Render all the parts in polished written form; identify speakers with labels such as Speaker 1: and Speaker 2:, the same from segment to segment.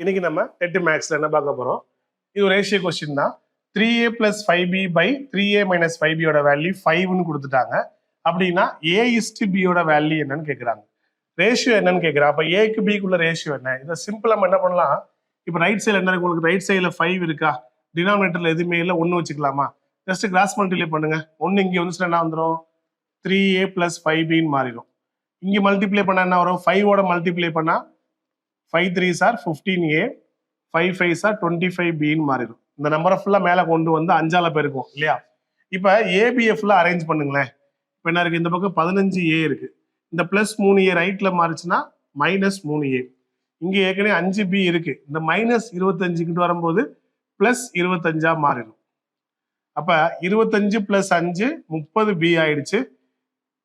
Speaker 1: இன்னைக்கு நம்ம 10 மேக்ஸ்ல என்ன பார்க்க போறோம்? இது ஒரு ரேஷியோ கொஸ்டின் தான். 3a plus 5b by 3a minus 5b யோட வேல்யூ 5ன்னு கொடுத்துட்டாங்க. அப்படின்னா a is to b யோட வேல்யூ என்னன்னு கேட்குறாங்க. ரேஷியோ என்னன்னு கேட்குறா. அப்ப ஏக்கு பிக்குள்ள ரேஷியோ என்ன? இதை சிம்பிளா நம்ம என்ன பண்ணலாம்? இப்போ ரைட் சைடில் என்ன இருக்கு? உங்களுக்கு ரைட் சைடில் 5 இருக்கா? டினாமினேட்டர்ல எதுவுமே இல்லை, 1 வச்சுக்கலாமா? ஜஸ்ட் கிராஸ் மல்டிப்ளை பண்ணுங்க. 1 இங்கே வந்துச்சுன்னா என்ன வந்துடும்? 3a plus 5bன்னு மாறிடும். இங்கே மல்டிப்ளை பண்ணா என்ன வரும்? 5ஓட மல்டிப்ளை பண்ணா 5 3s are 15a, 5 5s are 25bன்னு மாறிடும். இந்த நம்பரை ஃபுல்லா மேல கொண்டு வந்து 5ஆல பெருக்கும் இல்லையா? இப்ப ஏபிஎஃப்ல அரேஞ்ச் பண்ணுங்களேன். இப்ப என்ன இருக்கு? இந்த பக்கம் 15a இருக்கு. இந்த பிளஸ் 3a ரைட்ல மாறிச்சுன்னா மைனஸ் 3a. இங்க ஏற்கனவே 5b இருக்கு. இந்த மைனஸ் 25 கிட்ட வரும்போது பிளஸ் 25ஆ மாறிடும். அப்ப 25 பிளஸ் 5 30b ஆயிடுச்சு.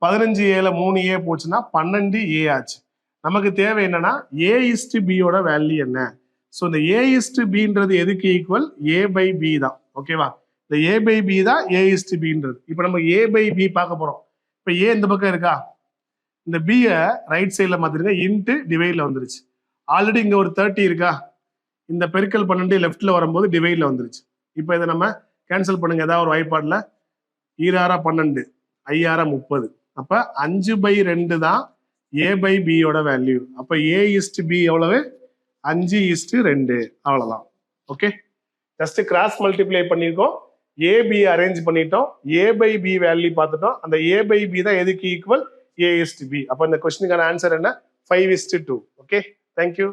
Speaker 1: 15a 3a போச்சுன்னா 12a ஆச்சு. நமக்கு தேவை என்னன்னா a is to b யோட வேல்யூ என்ன? ஸோ இந்த a is to bன்றது எதுக்கு ஈக்குவல்? a by b தான். ஓகேவா? இந்த a by b தான் a is to bன்றது. இப்போ நம்ம a by b பார்க்க போறோம். இப்போ a இந்த பக்கம் இருக்கா? இந்த b ரைட் சைட்ல மாத்திருங்க, இன்ட்டு டிவைட்ல வந்துருச்சு. ஆல்ரெடி இங்க ஒரு 30 இருக்கா? இந்த பெருக்கல் 12 லெஃப்ட்ல வரும்போது டிவைட்ல வந்துருச்சு. இப்போ இதை நம்ம கேன்சல் பண்ணுங்க ஏதாவது ஒரு வாய்ப்பாடுல. 12 5 30. அப்ப 5/2 தான் a by b யோட வேல்யூ. அப்ப a is to b எவ்வளவு? 5 is to 2. அவ்வளவுதான். ஓகே, ஜஸ்ட் கிராஸ் மல்டிப்ளை பண்ணிருக்கோம், a b அரேஞ்ச் பண்ணிட்டோம், a by b வேல்யூ பார்த்துட்டோம். அந்த a by b தான் எதுக்கு equal? a is to b. அப்ப இந்த கொஸ்டினுக்கான ஆன்சர் என்ன? 5 is to 2. Okay, thank you.